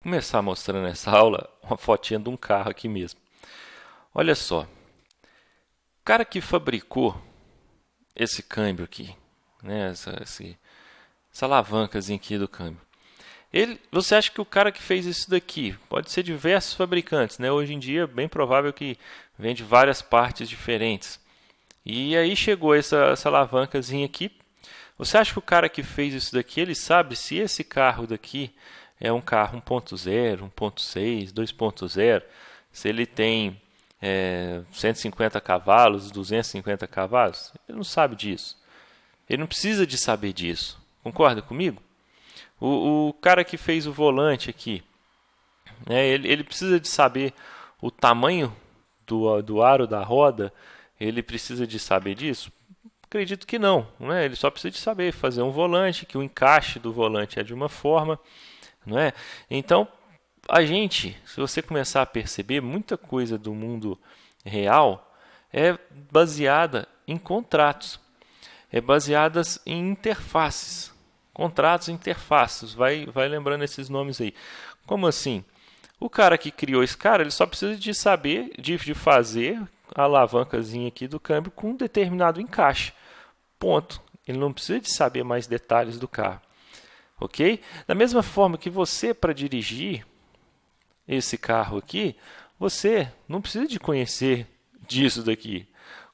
Começar mostrando nessa aula uma fotinha de um carro aqui mesmo. Olha só, o cara que fabricou esse câmbio aqui, né, essa alavancazinha aqui do câmbio, você acha que o cara que fez isso daqui pode ser diversos fabricantes, né? Hoje em dia é bem provável que vende várias partes diferentes. E aí chegou essa alavancazinha aqui. Você acha que o cara que fez isso daqui, ele sabe se esse carro daqui é um carro 1.0, 1.6, 2.0, se ele tem 150 cavalos, 250 cavalos? Ele não sabe disso. Ele não precisa de saber disso. Concorda comigo? O cara que fez o volante aqui, né, ele precisa de saber o tamanho do aro da roda, ele precisa de saber disso? Acredito que não, né? Ele só precisa de saber fazer um volante, que o encaixe do volante é de uma forma, não é? Então, a gente, se você começar a perceber, muita coisa do mundo real é baseada em contratos, é baseada em interfaces, contratos e interfaces. Vai lembrando esses nomes aí. Como assim? O cara que criou esse cara, ele só precisa de saber, de fazer a alavancazinha aqui do câmbio com um determinado encaixe. Ponto. Ele não precisa de saber mais detalhes do carro. Ok? Da mesma forma que você, para dirigir esse carro aqui, você não precisa de conhecer disso daqui.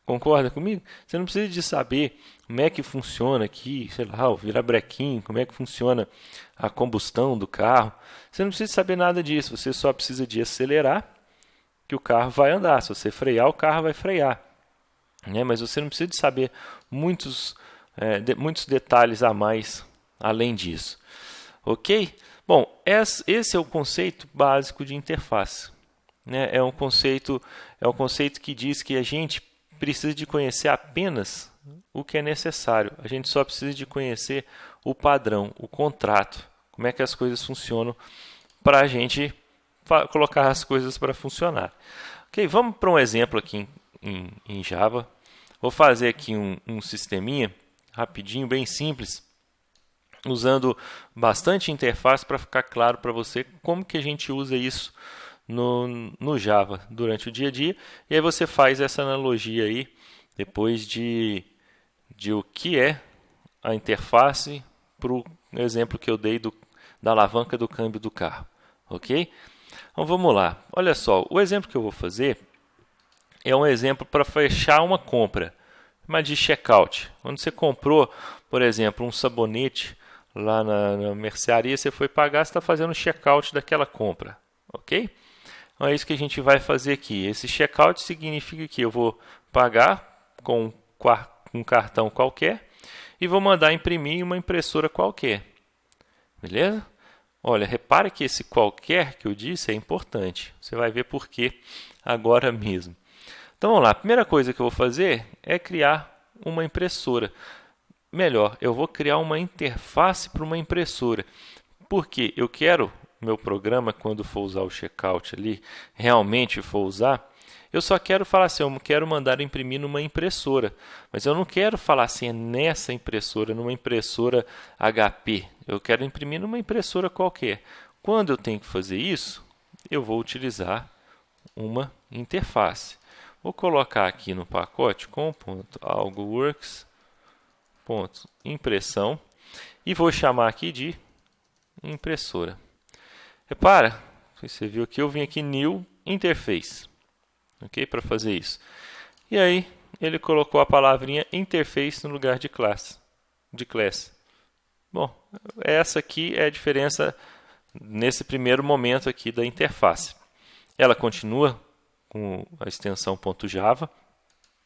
Concorda comigo? Você não precisa de saber como é que funciona aqui, sei lá, o virabrequim, como é que funciona a combustão do carro. Você não precisa saber nada disso, você só precisa de acelerar que o carro vai andar. Se você frear, o carro vai frear. Né? Mas você não precisa de saber muitos detalhes a mais além disso. Ok? Bom, esse é o conceito básico de interface. Né? É um conceito que diz que a gente precisa de conhecer apenas o que é necessário. A gente só precisa de conhecer o padrão, o contrato, como é que as coisas funcionam para a gente colocar as coisas para funcionar. Ok, vamos para um exemplo aqui em Java. Vou fazer aqui um sisteminha rapidinho, bem simples, usando bastante interface para ficar claro para você como que a gente usa isso no Java durante o dia a dia. E aí você faz essa analogia aí depois de o que é a interface para o exemplo que eu dei da alavanca do câmbio do carro. Ok? Então vamos lá. Olha só, o exemplo que eu vou fazer é um exemplo para fechar uma compra, mas de checkout. Quando você comprou, por exemplo, um sabonete lá na mercearia, você foi pagar, você está fazendo o checkout daquela compra. Ok? Então é isso que a gente vai fazer aqui. Esse checkout significa que eu vou pagar com um cartão qualquer e vou mandar imprimir em uma impressora qualquer. Beleza? Olha, repare que esse qualquer que eu disse é importante. Você vai ver por quê agora mesmo. Então vamos lá. A primeira coisa que eu vou fazer é criar uma impressora. Melhor, eu vou criar uma interface para uma impressora. Porque eu quero meu programa, quando for usar o checkout ali, realmente for usar, eu só quero falar assim, eu quero mandar imprimir numa impressora. Mas eu não quero falar assim, é nessa impressora, numa impressora HP. Eu quero imprimir numa impressora qualquer. Quando eu tenho que fazer isso, eu vou utilizar uma interface. Vou colocar aqui no pacote com.algoworks.impressão e vou chamar aqui de impressora. Repara, não sei se você viu aqui, eu vim aqui New Interface, ok? Para fazer isso. E aí ele colocou a palavrinha interface no lugar de class. Bom, essa aqui é a diferença nesse primeiro momento aqui da interface. Ela continua com a extensão .java,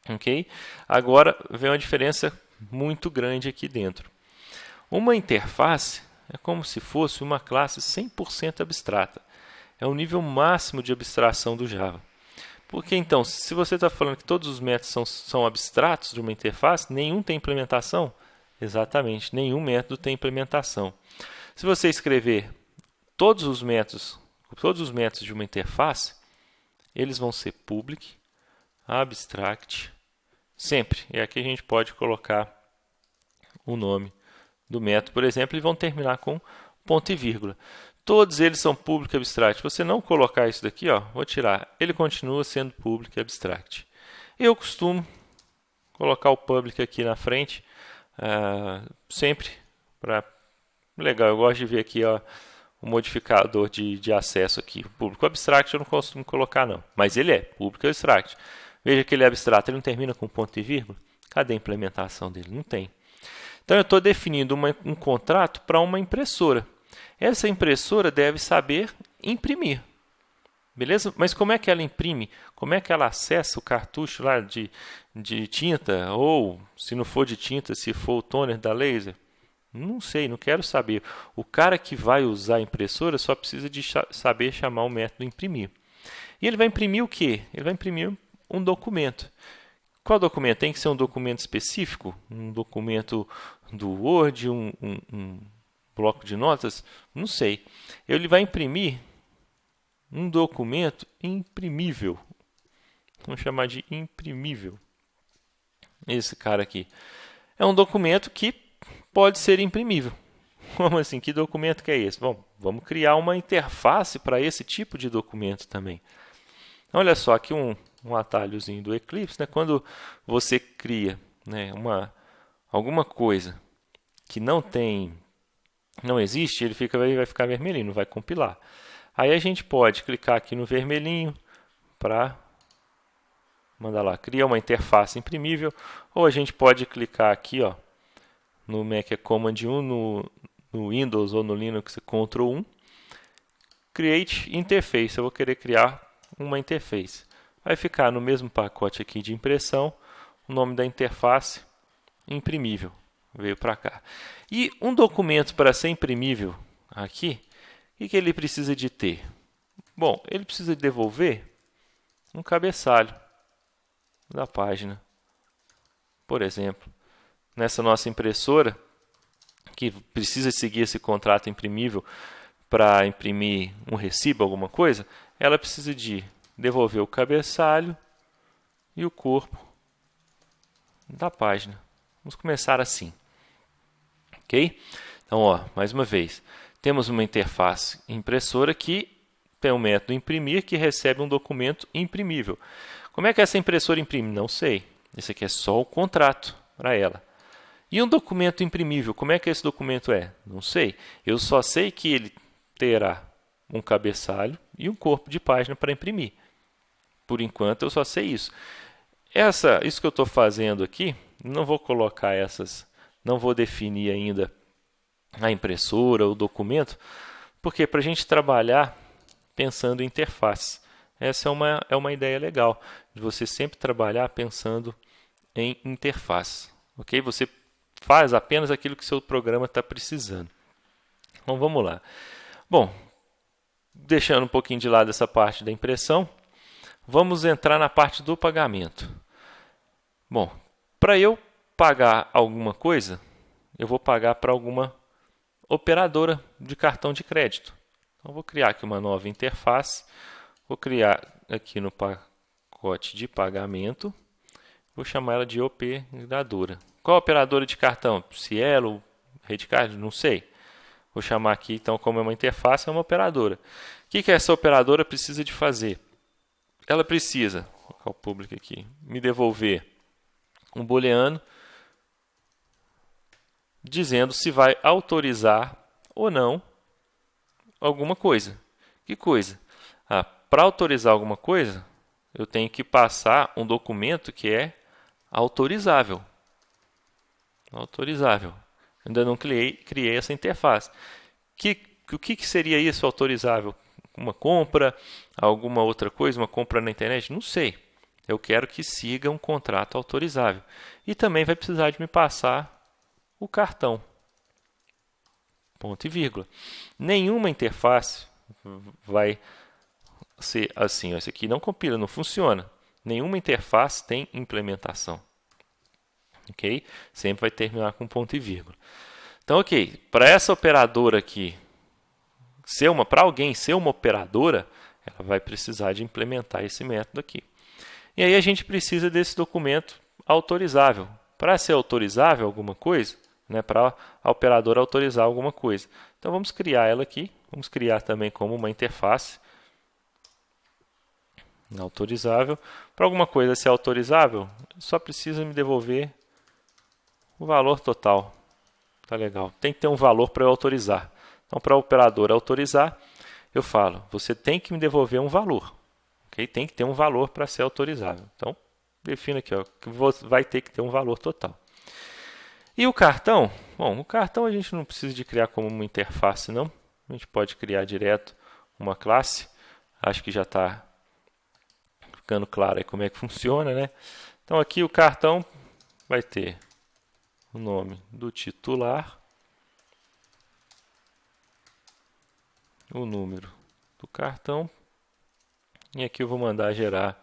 ok? Agora vem uma diferença muito grande aqui dentro. Uma interface é como se fosse uma classe 100% abstrata. É o nível máximo de abstração do Java. Porque então, se você está falando que todos os métodos são abstratos de uma interface, nenhum tem implementação? Exatamente, nenhum método tem implementação. Se você escrever todos os métodos de uma interface, eles vão ser public, abstract, sempre. E aqui a gente pode colocar o nome do método, por exemplo, e vão terminar com ponto e vírgula. Todos eles são public abstract. Se você não colocar isso daqui, ó, vou tirar. Ele continua sendo public abstract. Eu costumo colocar o public aqui na frente, sempre para... Legal, eu gosto de ver aqui, ó, o modificador de acesso aqui. O público abstract eu não costumo colocar não, mas ele é público abstract. Veja que ele é abstrato, ele não termina com ponto e vírgula. Cadê a implementação dele? Não tem. Então eu estou definindo um contrato para uma impressora. Essa impressora deve saber imprimir. Beleza? Mas como é que ela imprime? Como é que ela acessa o cartucho lá de tinta? Ou, se não for de tinta, se for o toner da laser? Não sei, não quero saber. O cara que vai usar a impressora só precisa de saber chamar o método imprimir. E ele vai imprimir o quê? Ele vai imprimir um documento. Qual documento? Tem que ser um documento específico? Um documento do Word? Um bloco de notas? Não sei. Ele vai imprimir um documento imprimível. Vamos chamar de imprimível. Esse cara aqui. É um documento que pode ser imprimível. Como assim? Que documento que é esse? Bom, vamos criar uma interface para esse tipo de documento também. Olha só, aqui um atalhozinho do Eclipse, né? Quando você cria, né, alguma coisa que não existe, ele vai ficar vermelhinho, não vai compilar. Aí a gente pode clicar aqui no vermelhinho para mandar lá, criar uma interface imprimível, ou a gente pode clicar aqui, ó, no Mac é Command 1, no Windows ou no Linux é Ctrl 1, Create Interface, eu vou querer criar uma interface. Vai ficar no mesmo pacote aqui de impressão, o nome da interface, imprimível, veio para cá. E um documento para ser imprimível aqui, o que ele precisa de ter? Bom, ele precisa devolver um cabeçalho da página. Por exemplo, nessa nossa impressora, que precisa seguir esse contrato imprimível para imprimir um recibo, alguma coisa, ela precisa de devolver o cabeçalho e o corpo da página. Vamos começar assim. Ok? Então, ó, mais uma vez, temos uma interface impressora que tem um método imprimir que recebe um documento imprimível. Como é que essa impressora imprime? Não sei. Esse aqui é só o contrato para ela. E um documento imprimível, como é que esse documento é? Não sei. Eu só sei que ele terá um cabeçalho e um corpo de página para imprimir. Por enquanto, eu só sei isso. Isso que eu estou fazendo aqui, não vou colocar não vou definir ainda a impressora, o documento, porque para a gente trabalhar pensando em interface. Essa é uma ideia legal, de você sempre trabalhar pensando em interface. Ok? Você faz apenas aquilo que seu programa está precisando. Então vamos lá. Bom, deixando um pouquinho de lado essa parte da impressão, vamos entrar na parte do pagamento. Bom, para eu pagar alguma coisa, eu vou pagar para alguma operadora de cartão de crédito. Então vou criar aqui uma nova interface, vou criar aqui no pacote de pagamento, vou chamar ela de operadora. Qual operadora de cartão? Cielo, Redcard? Não sei. Vou chamar aqui, então, como é uma interface, é uma operadora. O que essa operadora precisa de fazer? Ela precisa, vou colocar o público aqui, me devolver um booleano dizendo se vai autorizar ou não alguma coisa. Que coisa? Para autorizar alguma coisa, eu tenho que passar um documento que é autorizável. Autorizável. Ainda não criei essa interface. O que seria isso autorizável? Uma compra, alguma outra coisa, uma compra na internet? Não sei. Eu quero que siga um contrato autorizável. E também vai precisar de me passar o cartão. Ponto e vírgula. Nenhuma interface vai ser assim. Esse aqui não compila, não funciona. Nenhuma interface tem implementação. Ok? Sempre vai terminar com ponto e vírgula. Então, ok. Para essa operadora aqui, para alguém ser uma operadora, ela vai precisar de implementar esse método aqui. E aí a gente precisa desse documento autorizável. Para ser autorizável alguma coisa, né, para a operadora autorizar alguma coisa. Então vamos criar ela aqui, Vamos criar também como uma interface autorizável. Para alguma coisa ser autorizável, só precisa me devolver o valor total. Tá legal. Tem que ter um valor para eu autorizar. Então, para a operadora autorizar, eu falo, você tem que me devolver um valor. Okay? Tem que ter um valor para ser autorizável. Então, defino aqui, ó, que vai ter que ter um valor total. E o cartão? Bom, o cartão a gente não precisa de criar como uma interface, não. A gente pode criar direto uma classe. Acho que já está ficando claro aí como é que funciona, né? Então, aqui o cartão vai ter o nome do titular, o número do cartão, e aqui eu vou mandar gerar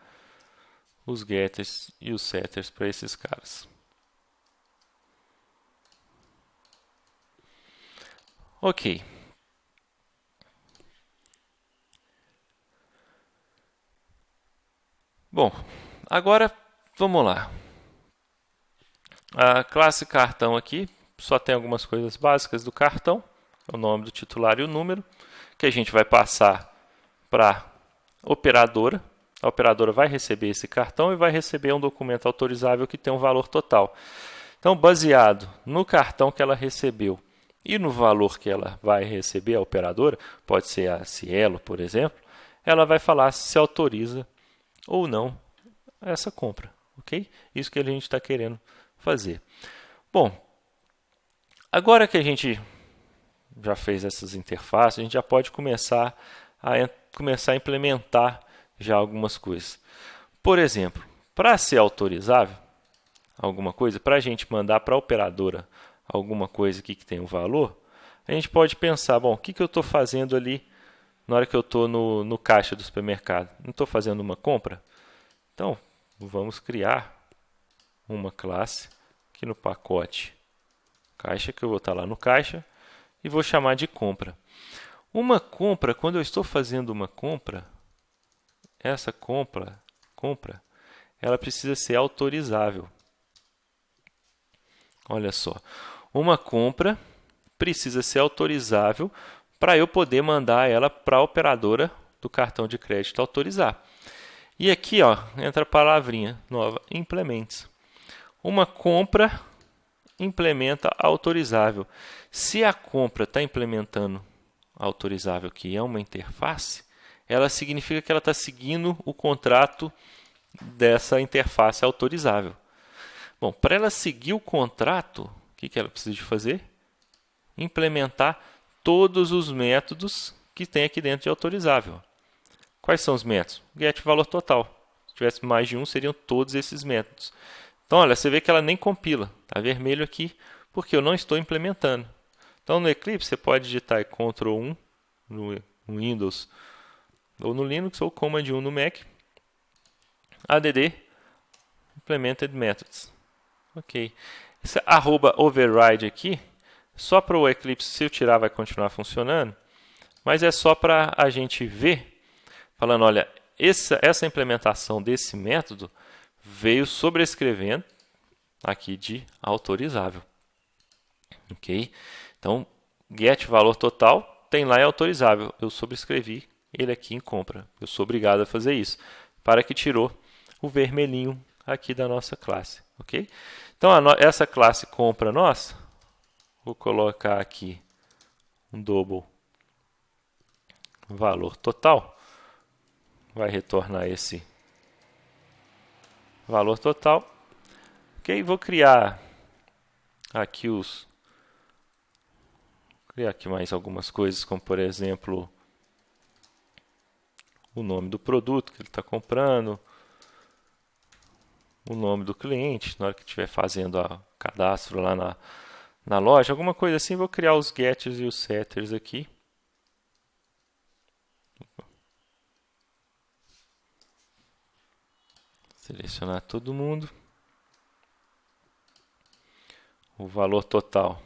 os getters e os setters para esses caras. Ok. Bom, agora vamos lá. A classe cartão aqui só tem algumas coisas básicas do cartão, o nome do titular e o número, que a gente vai passar para a operadora. A operadora vai receber esse cartão e vai receber um documento autorizável que tem um valor total. Então, baseado no cartão que ela recebeu e no valor que ela vai receber, a operadora, pode ser a Cielo, por exemplo, ela vai falar se autoriza ou não essa compra. Ok? Isso que a gente está querendo fazer. Bom, agora que a gente já fez essas interfaces, a gente já pode começar a implementar já algumas coisas. Por exemplo, para ser autorizável alguma coisa, para a gente mandar para a operadora alguma coisa aqui que tem um valor, a gente pode pensar, bom, o que eu estou fazendo ali na hora que eu estou no caixa do supermercado? Não estou fazendo uma compra? Então, vamos criar uma classe aqui no pacote caixa, que eu vou estar lá no caixa, e vou chamar de compra. Uma compra, quando eu estou fazendo uma compra, essa compra, ela precisa ser autorizável. Olha só, uma compra precisa ser autorizável para eu poder mandar ela para a operadora do cartão de crédito autorizar. E aqui, ó, entra a palavrinha nova, implements. Uma compra implementa autorizável. Se a compra está implementando autorizável, que é uma interface, ela significa que ela está seguindo o contrato dessa interface autorizável. Bom, para ela seguir o contrato, o que ela precisa de fazer? Implementar todos os métodos que tem aqui dentro de autorizável. Quais são os métodos? Get valor total. Se tivesse mais de um, seriam todos esses métodos. Então, olha, você vê que ela nem compila. Está vermelho aqui, porque eu não estou implementando. Então, no Eclipse, você pode digitar Ctrl 1 no Windows ou no Linux, ou Command 1 no Mac. add implemented methods. Ok. Esse @override aqui, só para o Eclipse, se eu tirar, vai continuar funcionando. Mas é só para a gente ver, falando, olha, essa implementação desse método veio sobrescrevendo aqui de autorizável. Ok? Então, get valor total, tem lá é autorizável. Eu sobrescrevi ele aqui em compra. Eu sou obrigado a fazer isso. Para que tirou o vermelhinho aqui da nossa classe. Ok? Então, essa classe compra nossa, vou colocar aqui um double valor total. Vai retornar esse valor total. Ok? Vou criar aqui mais algumas coisas, como por exemplo o nome do produto que ele está comprando, o nome do cliente, na hora que estiver fazendo o cadastro lá na loja, alguma coisa assim. Vou criar os getters e os setters aqui. Selecionar todo mundo. O valor total.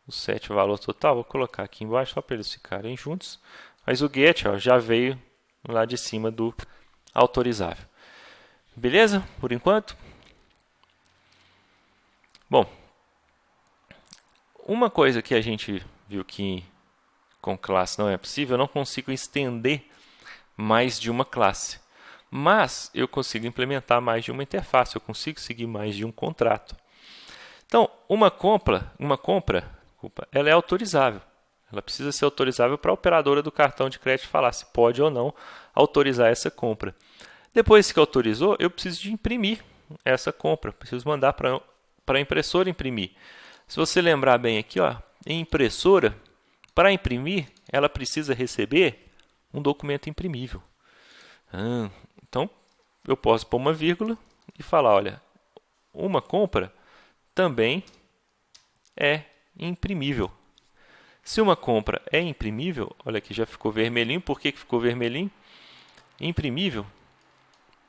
O set, o valor total, vou colocar aqui embaixo só para eles ficarem juntos. Mas o get, ó, já veio lá de cima do autorizável. Beleza? Por enquanto? Bom, uma coisa que a gente viu que com classe não é possível, eu não consigo estender mais de uma classe. Mas eu consigo implementar mais de uma interface, eu consigo seguir mais de um contrato. Então, uma compra, ela é autorizável. Ela precisa ser autorizável para a operadora do cartão de crédito falar se pode ou não autorizar essa compra. Depois que autorizou, eu preciso de imprimir essa compra. Preciso mandar para a impressora imprimir. Se você lembrar bem aqui, ó, em impressora, para imprimir, ela precisa receber um documento imprimível. Então, eu posso pôr uma vírgula e falar, olha, uma compra também é imprimível. Se uma compra é imprimível, olha aqui, já ficou vermelhinho. Por que ficou vermelhinho? Imprimível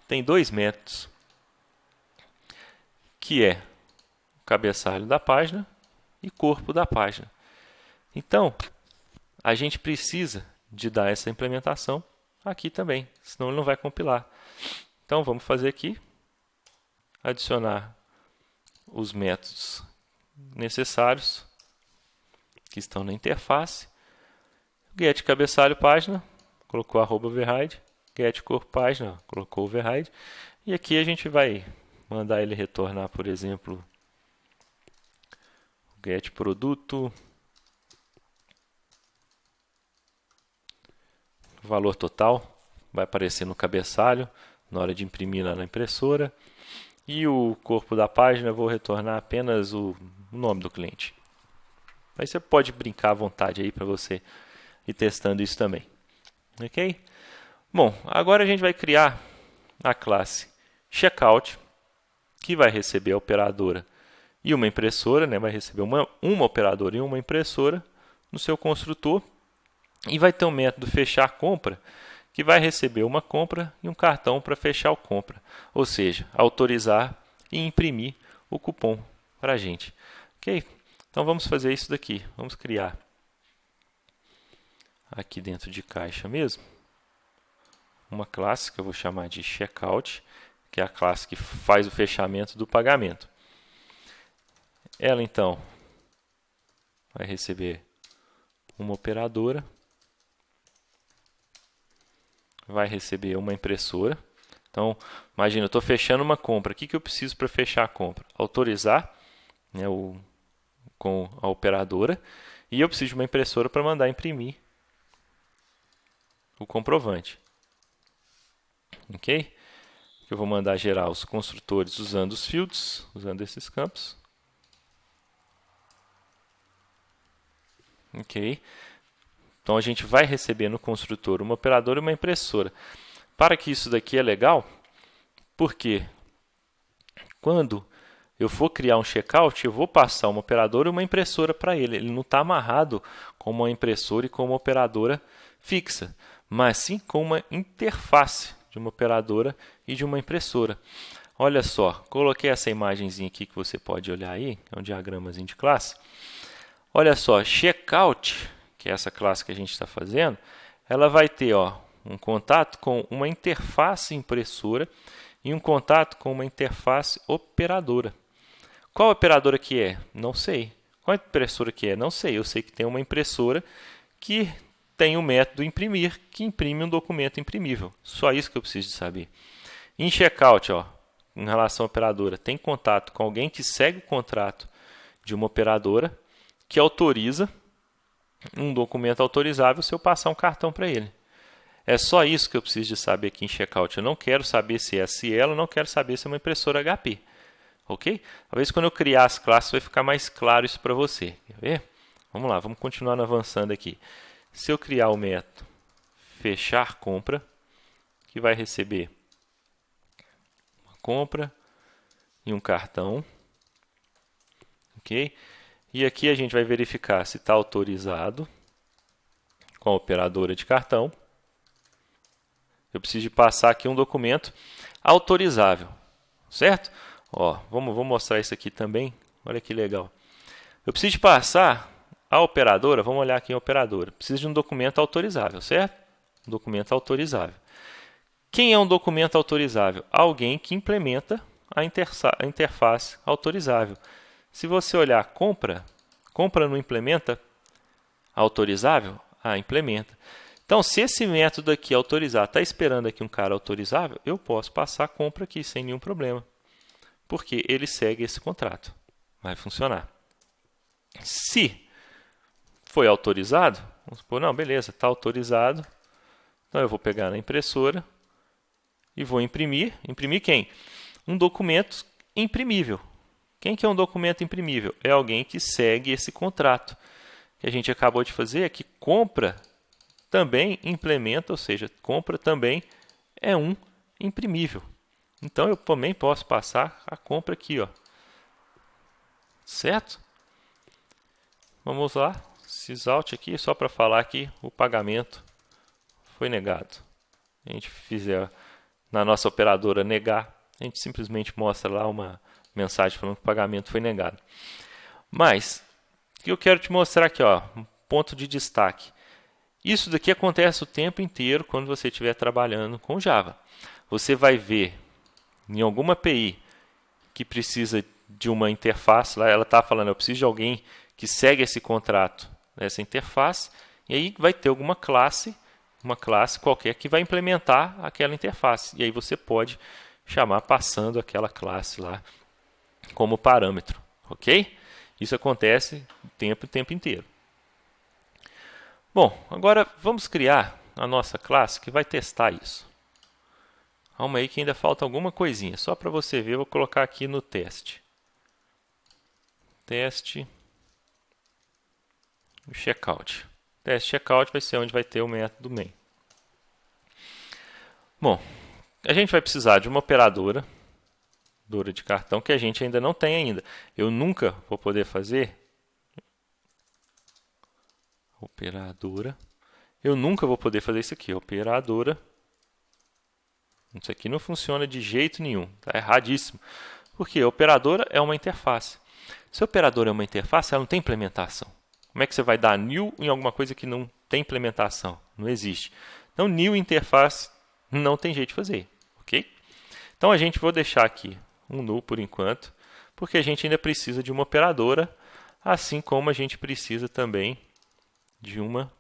tem dois métodos, que é o cabeçalho da página e corpo da página. Então, a gente precisa de dar essa implementação aqui também, senão ele não vai compilar. Então, vamos fazer aqui, adicionar os métodos necessários que estão na interface. Get cabeçalho página, colocou @override. Get corpo página, colocou override. E aqui a gente vai mandar ele retornar, por exemplo, get produto, valor total, vai aparecer no cabeçalho na hora de imprimir lá na impressora. E o corpo da página eu vou retornar apenas o nome do cliente. Aí você pode brincar à vontade aí para você ir testando isso também. Ok? Bom, agora a gente vai criar a classe checkout, que vai receber a operadora e uma impressora, né? Vai receber uma operadora e uma impressora no seu construtor. E vai ter um método fechar compra, que vai receber uma compra e um cartão para fechar a compra. Ou seja, autorizar e imprimir o cupom para a gente. Ok? Então vamos fazer isso daqui. Vamos criar aqui dentro de caixa mesmo uma classe que eu vou chamar de checkout, que é a classe que faz o fechamento do pagamento. Ela então vai receber uma operadora, vai receber uma impressora. Então, imagina, eu estou fechando uma compra. O que eu preciso para fechar a compra? Autorizar, né, com a operadora, e eu preciso de uma impressora para mandar imprimir o comprovante. Ok? Eu vou mandar gerar os construtores usando os fields, usando esses campos. Ok? Então a gente vai receber no construtor uma operadora e uma impressora. Para que isso daqui é legal, porque quando eu for criar um checkout, eu vou passar uma operadora e uma impressora para ele. Ele não está amarrado com uma impressora e com uma operadora fixa, mas sim com uma interface de uma operadora e de uma impressora. Olha só, coloquei essa imagenzinha aqui que você pode olhar aí, é um diagramazinho de classe. Olha só, checkout, que é essa classe que a gente está fazendo, ela vai ter um contato com uma interface impressora e um contato com uma interface operadora. Qual operadora que é? Não sei. Qual impressora que é? Não sei. Eu sei que tem uma impressora que tem o método imprimir, que imprime um documento imprimível. Só isso que eu preciso de saber. Em checkout, em relação à operadora, tem contato com alguém que segue o contrato de uma operadora que autoriza um documento autorizável se eu passar um cartão para ele. É só isso que eu preciso de saber aqui em checkout. Eu não quero saber se é Cielo, eu não quero saber se é uma impressora HP. Ok? Talvez quando eu criar as classes vai ficar mais claro isso para você. Quer ver? Vamos lá, vamos continuar avançando aqui. Se eu criar o método fechar compra, que vai receber uma compra e um cartão. Ok? E aqui a gente vai verificar se está autorizado com a operadora de cartão. Eu preciso de passar aqui um documento autorizável, certo? Vamos mostrar isso aqui também. Olha que legal. Eu preciso de passar a operadora, vamos olhar aqui em operadora. Preciso de um documento autorizável, certo? Um documento autorizável. Quem é um documento autorizável? Alguém que implementa a interface autorizável. Se você olhar compra não implementa autorizável? implementa. Então, se esse método aqui autorizar está esperando aqui um cara autorizável, eu posso passar a compra aqui sem nenhum problema, porque ele segue esse contrato. Vai funcionar. Se foi autorizado, vamos supor, não, beleza, está autorizado. Então, eu vou pegar na impressora e vou imprimir. Imprimir quem? Um documento imprimível. Quem que é um documento imprimível? É alguém que segue esse contrato. O que a gente acabou de fazer é que compra também implementa, ou seja, compra também é um imprimível. Então, eu também posso passar a compra aqui, ó. Certo? Vamos lá, sysout aqui, só para falar que o pagamento foi negado. A gente fizer na nossa operadora negar, a gente simplesmente mostra lá uma mensagem falando que o pagamento foi negado. Mas, o que eu quero te mostrar aqui, ó, um ponto de destaque. Isso daqui acontece o tempo inteiro quando você estiver trabalhando com Java. Você vai ver em alguma API que precisa de uma interface, lá ela está falando, eu preciso de alguém que segue esse contrato nessa interface, e aí vai ter alguma classe, uma classe qualquer que vai implementar aquela interface. E aí você pode chamar passando aquela classe lá como parâmetro, ok? Isso acontece o tempo inteiro. Bom, agora vamos criar a nossa classe que vai testar isso. Calma aí que ainda falta alguma coisinha. Só para você ver, eu vou colocar aqui no teste. Teste checkout. Teste checkout vai ser onde vai ter o método main. Bom, a gente vai precisar de uma operadora de cartão que a gente ainda não tem ainda. Eu nunca vou poder fazer operadora. Eu nunca vou poder fazer isso aqui, operadora. Isso aqui não funciona de jeito nenhum, está erradíssimo. Porque a operadora é uma interface. Se a operadora é uma interface, ela não tem implementação. Como é que você vai dar new em alguma coisa que não tem implementação? Não existe. Então, new interface não tem jeito de fazer, ok? Então, a gente vai deixar aqui um null por enquanto, porque a gente ainda precisa de uma operadora, assim como a gente precisa também de uma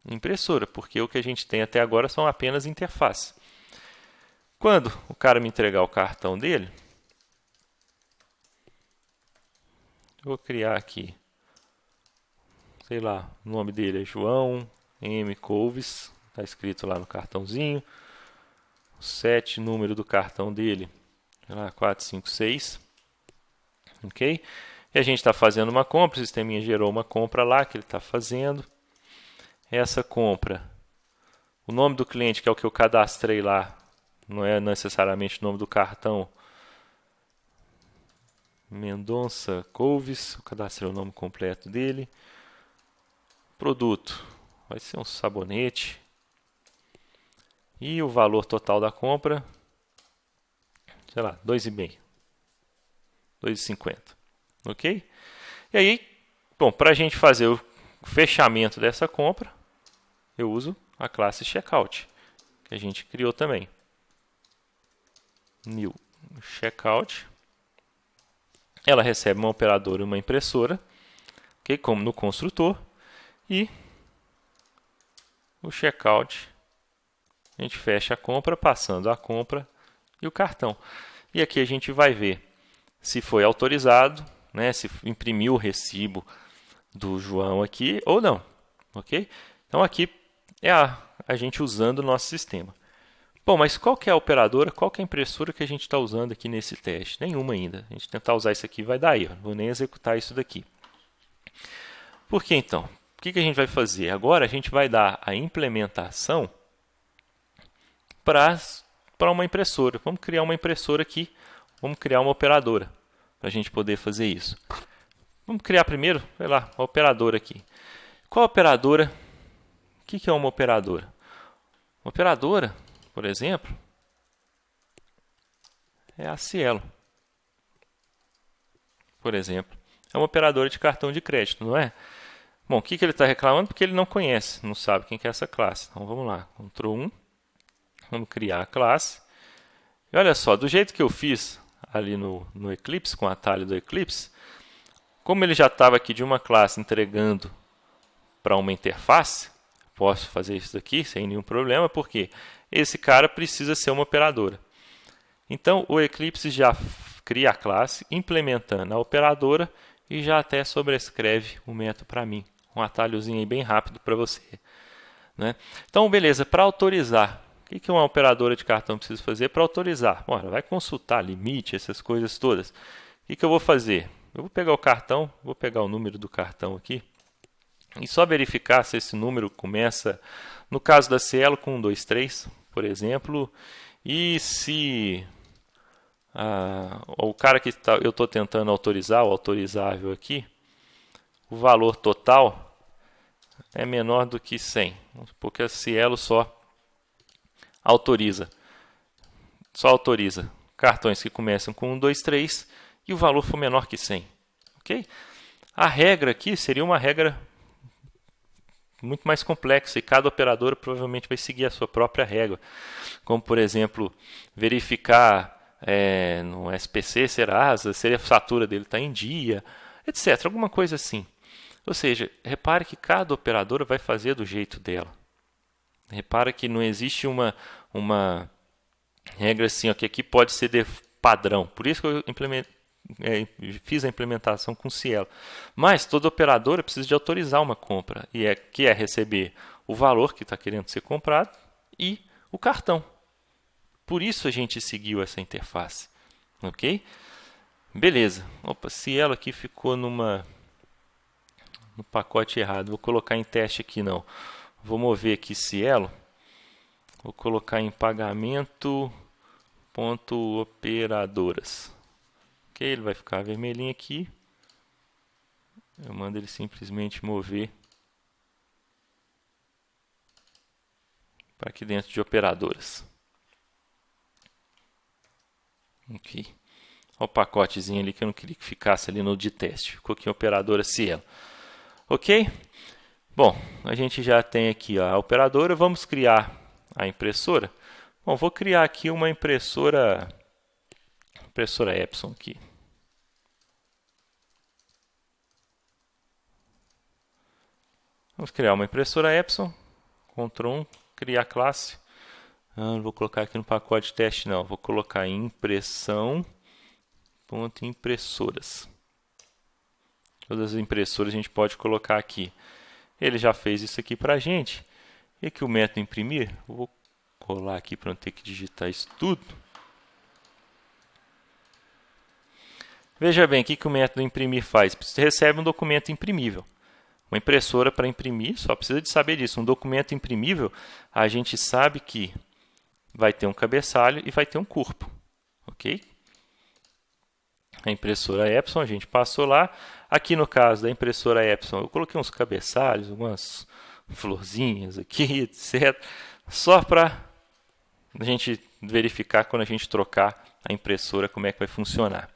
impressora, porque o que a gente tem até agora são apenas interfaces. Quando o cara me entregar o cartão dele, eu vou criar aqui, sei lá, o nome dele é João M. Couves, está escrito lá no cartãozinho. O 7, número do cartão dele, sei lá, 456. Ok? E a gente está fazendo uma compra, o sisteminha gerou uma compra lá que ele está fazendo. Essa compra, o nome do cliente, que é o que eu cadastrei lá, não é necessariamente o nome do cartão. Mendonça Couves, eu cadastrei o nome completo dele. Produto, vai ser um sabonete. E o valor total da compra, sei lá, 2,5. 2,50. Ok? E aí, bom, para a gente fazer o fechamento dessa compra, eu uso a classe checkout, que a gente criou também. New checkout. Ela recebe uma operadora e uma impressora, okay, como no construtor. E o checkout, a gente fecha a compra, passando a compra e o cartão. E aqui a gente vai ver se foi autorizado, né, se imprimiu o recibo do João aqui ou não. Ok? Então aqui é a gente usando o nosso sistema. Bom, mas qual que é a operadora, qual que é a impressora que a gente está usando aqui nesse teste? Nenhuma ainda. A gente tentar usar isso aqui vai dar erro. Não vou nem executar isso daqui. Por que então? O que a gente vai fazer? Agora a gente vai dar a implementação para uma impressora. Vamos criar uma impressora aqui. Vamos criar uma operadora para a gente poder fazer isso. Vamos criar primeiro, sei lá, a operadora aqui. Qual operadora? O que é uma operadora? Uma operadora, por exemplo, é a Cielo. Por exemplo, é uma operadora de cartão de crédito, não é? Bom, o que ele está reclamando? Porque ele não conhece, não sabe quem que é essa classe. Então vamos lá, Ctrl 1, vamos criar a classe. E olha só, do jeito que eu fiz ali no Eclipse, com o atalho do Eclipse, como ele já estava aqui de uma classe entregando para uma interface, posso fazer isso daqui sem nenhum problema, porque esse cara precisa ser uma operadora. Então, o Eclipse já cria a classe, implementando a operadora e já até sobrescreve o método para mim. Um atalhozinho aí bem rápido para você. Né? Então, beleza, para autorizar, o que uma operadora de cartão precisa fazer para autorizar? Bom, ela vai consultar limite, essas coisas todas. O que eu vou fazer? Eu vou pegar o cartão, vou pegar o número do cartão aqui, e só verificar se esse número começa, no caso da Cielo, com 1, 2, 3, por exemplo, e se o cara que eu estou tentando autorizar, o autorizável aqui, o valor total é menor do que 100, porque a Cielo só autoriza cartões que começam com 1, 2, 3 e o valor for menor que 100. Ok? A regra aqui seria uma regra muito mais complexa e cada operadora provavelmente vai seguir a sua própria regra, como por exemplo verificar no SPC Serasa se a fatura dele está em dia, etc. Alguma coisa assim. Ou seja, repare que cada operadora vai fazer do jeito dela. Repara que não existe uma regra assim, ó, que aqui pode ser de padrão. Por isso que eu fiz a implementação com Cielo. Mas toda operadora precisa de autorizar uma compra, que é receber o valor que está querendo ser comprado e o cartão. Por isso a gente seguiu essa interface. Ok? Beleza. Opa, Cielo aqui ficou no pacote errado. Vou colocar em teste aqui não. Vou mover aqui Cielo. Vou colocar em pagamento.operadoras. Ok, ele vai ficar vermelhinho aqui. Eu mando ele simplesmente mover para aqui dentro de operadoras. Ok. Olha o pacotezinho ali que eu não queria que ficasse ali no de teste. Ficou aqui em operadora Cielo. Ok? Bom, a gente já tem aqui a operadora. Vamos criar a impressora. Bom, vou criar aqui uma impressora Epson aqui. Vamos criar uma impressora Epson. Ctrl 1, criar classe. Não vou colocar aqui no pacote de teste não. Vou colocar em impressão.impressoras. Todas as impressoras a gente pode colocar aqui. Ele já fez isso aqui para a gente. E aqui o método imprimir. Eu vou colar aqui para não ter que digitar isso tudo. Veja bem, o que o método imprimir faz? Você recebe um documento imprimível. Uma impressora para imprimir, só precisa de saber disso. Um documento imprimível, a gente sabe que vai ter um cabeçalho e vai ter um corpo. Ok? A impressora Epson, a gente passou lá. Aqui no caso da impressora Epson, eu coloquei uns cabeçalhos, algumas florzinhas aqui, etc. Só para a gente verificar quando a gente trocar a impressora como é que vai funcionar.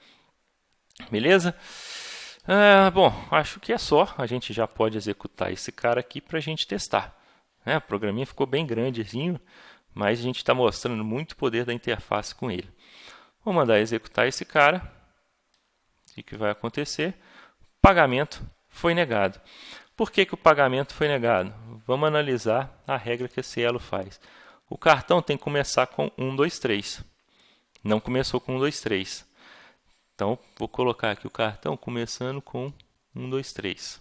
Beleza? Bom, acho que é só. A gente já pode executar esse cara aqui para a gente testar. O programinha ficou bem grandezinho, mas a gente está mostrando muito poder da interface com ele. Vou mandar executar esse cara. O que vai acontecer? O pagamento foi negado. Por que o pagamento foi negado? Vamos analisar a regra que a Cielo faz. O cartão tem que começar com 1, 2, 3. Não começou com 1, 2, 3. Então, vou colocar aqui o cartão começando com 1, 2, 3.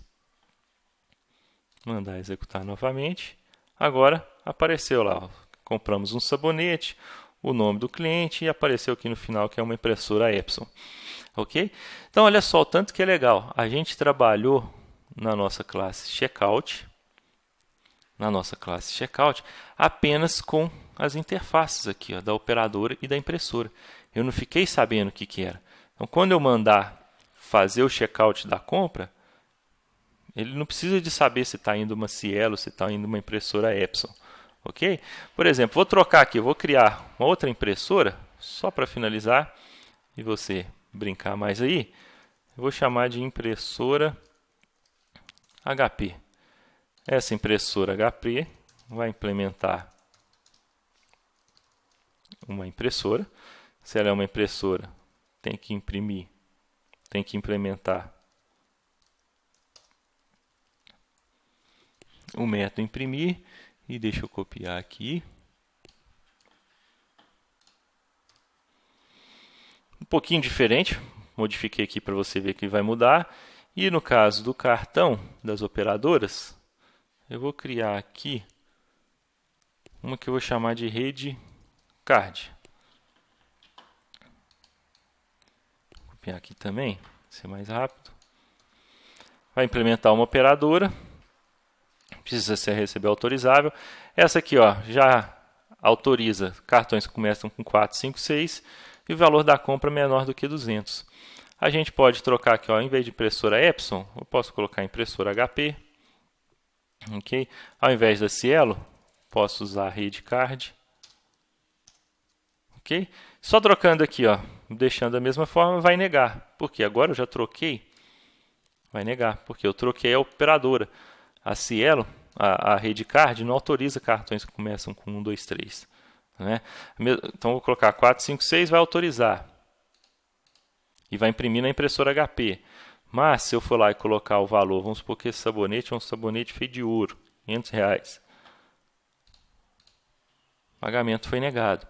Mandar executar novamente. Agora, apareceu lá. Ó. Compramos um sabonete, o nome do cliente e apareceu aqui no final que é uma impressora Epson. Ok? Então, olha só o tanto que é legal. A gente trabalhou na nossa classe Checkout, apenas com as interfaces aqui, ó, da operadora e da impressora. Eu não fiquei sabendo o que era. Então, quando eu mandar fazer o checkout da compra, ele não precisa de saber se está indo uma Cielo, se está indo uma impressora Epson. Ok? Por exemplo, vou trocar aqui, vou criar uma outra impressora, só para finalizar, e você brincar mais aí. Eu vou chamar de impressora HP. Essa impressora HP vai implementar uma impressora. Se ela é uma impressora, tem que imprimir, tem que implementar o método imprimir e deixa eu copiar aqui. Um pouquinho diferente, modifiquei aqui para você ver que vai mudar. E no caso do cartão das operadoras, eu vou criar aqui uma que eu vou chamar de rede card. Vou copiar aqui também, ser mais rápido. Vai implementar uma operadora, precisa ser recebeu autorizável. Essa aqui ó, já autoriza cartões que começam com 4, 5, 6 e o valor da compra é menor do que 200. A gente pode trocar aqui, ó, em vez de impressora Epson, eu posso colocar impressora HP. Okay? Ao invés da Cielo, posso usar a rede card. Okay? Só trocando aqui, ó, deixando da mesma forma, vai negar. Porque agora eu já troquei. Vai negar, porque eu troquei a operadora. A Cielo, a rede card, não autoriza cartões que começam com 1, 2, 3. Né? Então, vou colocar 4, 5, 6, vai autorizar. E vai imprimir na impressora HP. Mas, se eu for lá e colocar o valor, vamos supor que esse sabonete é um sabonete feito de ouro, R$500. O pagamento foi negado.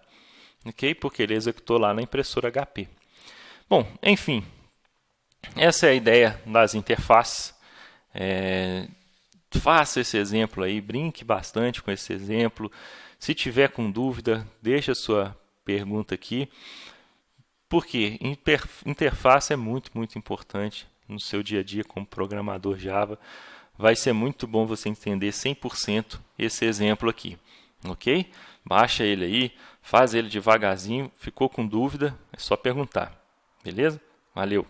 Okay? Porque ele executou lá na impressora HP. Bom, enfim, essa é a ideia das interfaces. Faça esse exemplo aí, brinque bastante com esse exemplo. Se tiver com dúvida, deixe a sua pergunta aqui. Porque interface é muito, muito importante no seu dia a dia como programador Java. Vai ser muito bom você entender 100% esse exemplo aqui. Ok? Baixa ele aí, faz ele devagarzinho. Ficou com dúvida? É só perguntar. Beleza? Valeu!